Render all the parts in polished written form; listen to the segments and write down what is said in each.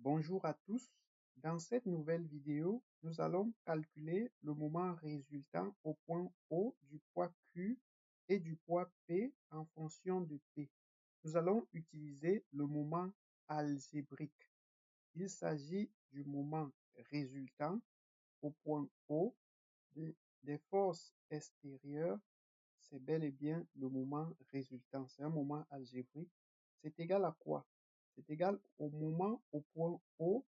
Bonjour à tous. Dans cette nouvelle vidéo, nous allons calculer le moment résultant au point O du poids Q et du poids P en fonction de P. Nous allons utiliser le moment algébrique. Il s'agit du moment résultant au point O des forces extérieures. C'est bel et bien le moment résultant. C'est un moment algébrique. C'est égal à quoi? C'est égal au moment au point O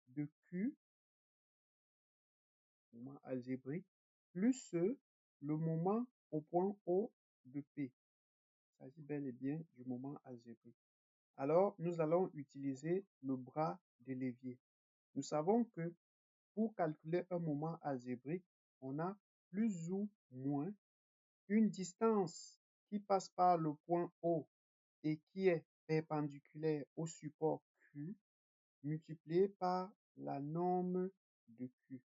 de Q, moment algébrique, plus le moment au point O de P. Il s'agit bel et bien du moment algébrique. Alors, nous allons utiliser le bras de levier. Nous savons que pour calculer un moment algébrique, on a plus ou moins une distance qui passe par le point O et qui est perpendiculaire au support Q multiplié par la norme de Q.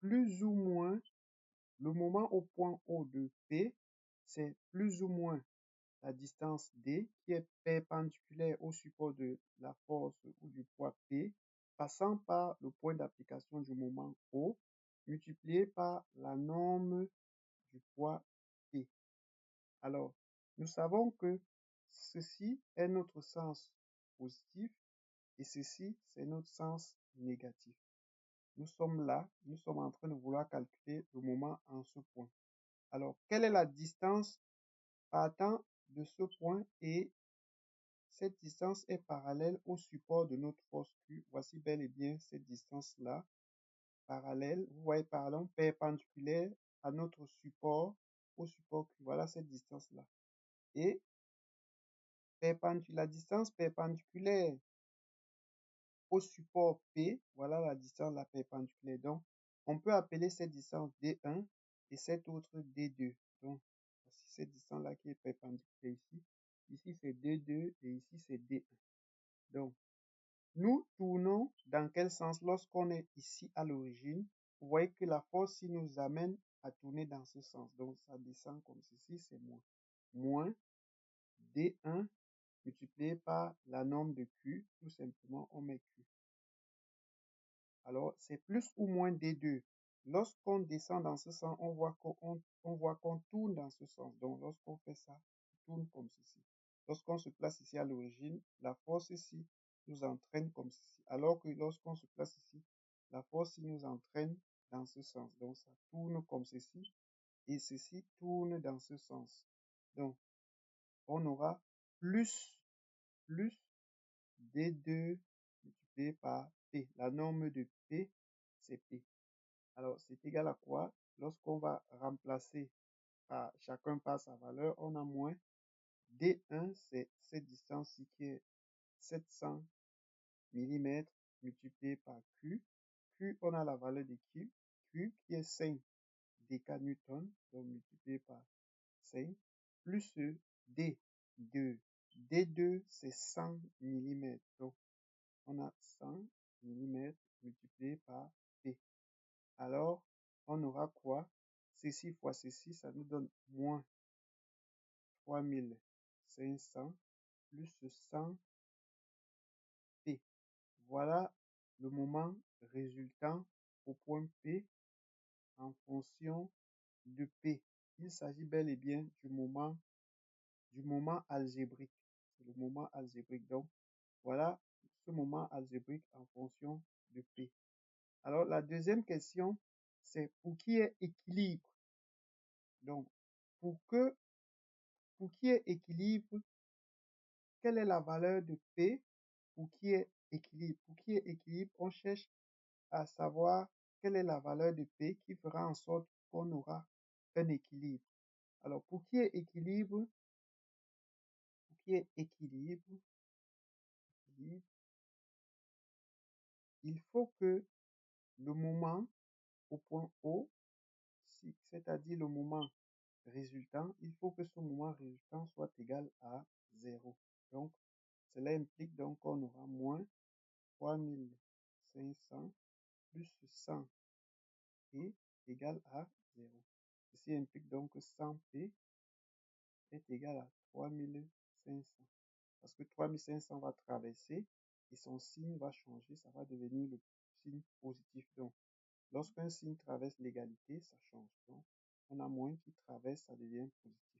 Plus ou moins le moment au point O de P, c'est plus ou moins la distance D qui est perpendiculaire au support de la force ou du poids P, passant par le point d'application du moment O, multiplié par la norme du poids P. Alors, nous savons que ceci est notre sens positif et ceci, c'est notre sens négatif. Nous sommes là, nous sommes en train de vouloir calculer le moment en ce point. Alors, quelle est la distance partant de ce point et cette distance est parallèle au support de notre force Q. Voici bel et bien cette distance-là, parallèle, vous voyez par là, perpendiculaire à notre support, au support Q. Voilà cette distance-là. Et la distance perpendiculaire au support P, voilà la distance la perpendiculaire. Donc, on peut appeler cette distance D1 et cette autre D2. Donc, voici cette distance-là qui est perpendiculaire ici. Ici, c'est D2 et ici, c'est D1. Donc, nous tournons dans quel sens lorsqu'on est ici à l'origine? Vous voyez que la force ici nous amène à tourner dans ce sens. Donc, ça descend comme ceci, c'est moins. Moins D1 multiplié par la norme de Q. Tout simplement, on met Q. Alors, c'est plus ou moins D2. Lorsqu'on descend dans ce sens, on voit qu'on tourne dans ce sens. Donc, lorsqu'on fait ça, on tourne comme ceci. Lorsqu'on se place ici à l'origine, la force ici nous entraîne comme ceci. Alors que lorsqu'on se place ici, la force ici nous entraîne dans ce sens. Donc, ça tourne comme ceci et ceci tourne dans ce sens. Donc, on aura plus D2 multiplié par P. La norme de P, c'est P. Alors, c'est égal à quoi? Lorsqu'on va remplacer par chacun par sa valeur, on a moins D1, c'est cette distance-ci qui est 700 mm multiplié par Q. Q, on a la valeur de Q qui est 5 décanewtons, donc multiplié par 5, plus D2. D2, c'est 100 mm. Donc, on a 100 mm multiplié par P. Alors, on aura quoi? Ceci fois ceci, ça nous donne moins 3500 plus 100 P. Voilà le moment résultant au point P en fonction de P. Il s'agit bel et bien du moment algébrique. C'est le moment algébrique. Donc, voilà ce moment algébrique en fonction de P. Alors, la deuxième question, c'est pour qui est équilibre. Donc, pour qui est équilibre, quelle est la valeur de P pour qui est équilibre? Pour qui est équilibre, on cherche à savoir quelle est la valeur de P qui fera en sorte qu'on aura un équilibre. Alors, pour qui est équilibre, il faut que le moment au point O, c'est-à-dire le moment résultant, il faut que ce moment résultant soit égal à 0. Donc, cela implique donc qu'on aura moins 3500 plus 100 est égal à 0. Ceci implique donc que 100P est égal à 3500. Parce que 3500 va traverser et son signe va changer, ça va devenir le signe positif. Donc, lorsqu'un signe traverse l'égalité, ça change. Donc, on a moins qui traverse, ça devient positif.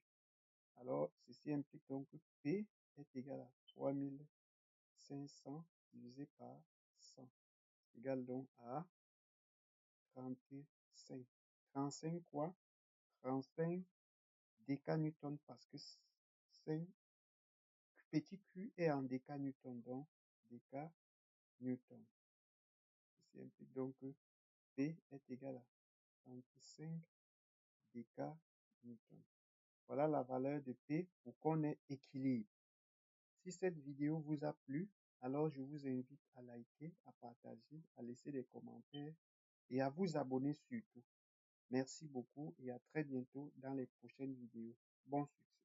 Alors, ceci implique donc que P est égal à 3500 divisé par 100. C'est égal donc à 35. 35 quoi? 35 décanewtons parce que 5 petit q est en décanewtons, donc décanewtons. Ceci implique donc que P est égal à 35 décanewtons. Voilà la valeur de P pour qu'on ait équilibre. Si cette vidéo vous a plu, alors je vous invite à liker, à partager, à laisser des commentaires et à vous abonner surtout. Merci beaucoup et à très bientôt dans les prochaines vidéos. Bon succès!